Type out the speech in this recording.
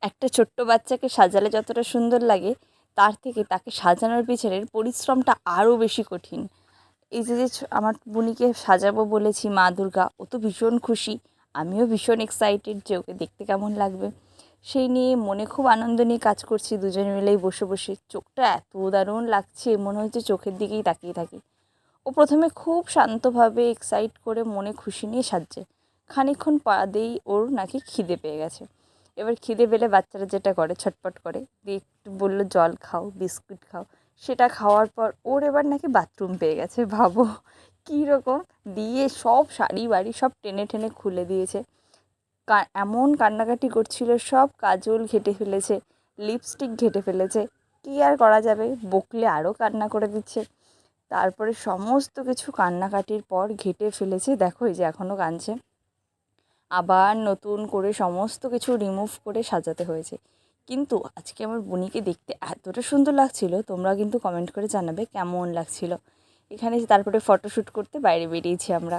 একটা ছোট্ট বাচ্চাকে সাজালে যতটা সুন্দর লাগে, তার থেকে তাকে সাজানোর পিছনের পরিশ্রমটা আরও বেশি কঠিন। এই যে আমার বুনিকে সাজাবো বলেছি মা দুর্গা, ও তো ভীষণ খুশি, আমিও ভীষণ এক্সাইটেড যে ওকে দেখতে কেমন লাগবে। সেই নিয়ে মনে খুব আনন্দ নিয়ে কাজ করছি দুজনে মিলেই বসে বসে। চোখটা এত দারুণ লাগছে, মনে হচ্ছে চোখের দিকেই তাকিয়ে থাকি। ও প্রথমে খুব শান্তভাবে এক্সাইট করে মনে খুশি নিয়ে সাজছে। খানিকক্ষণ বাদেই ওর নাকি খিদে পেয়ে গেছে। এবার খিদে পেলে বাচ্চারা যেটা করে, ছটপট করে দিয়ে একটু বললো জল খাও, বিস্কুট খাও। সেটা খাওয়ার পর ওর এবার নাকি বাথরুম পেয়ে গেছে। ভাবো কী রকম! দিয়ে সব শাড়ি বাড়ি সব টেনে টেনে খুলে দিয়েছে। এমন কান্নাকাটি করছিল, সব কাজল ঘেঁটে ফেলেছে, লিপস্টিক ঘেঁটে ফেলেছে। কী আর করা যাবে, বকলে আরও কান্না করে দিচ্ছে। তারপরে সমস্ত কিছু কান্নাকাটির পর ঘেঁটে ফেলেছে, দেখো এই যে এখনও কাঁদছে। আবার নতুন করে সমস্ত কিছু রিমুভ করে সাজাতে হয়েছে। কিন্তু আজকে আমার বুনিকে দেখতে এতটা সুন্দর লাগছিল, তোমরা কিন্তু কমেন্ট করে জানাবে কেমন লাগছিল। এখানে তারপরে ফটোশ্যুট করতে বাইরে বেরিয়েছি আমরা।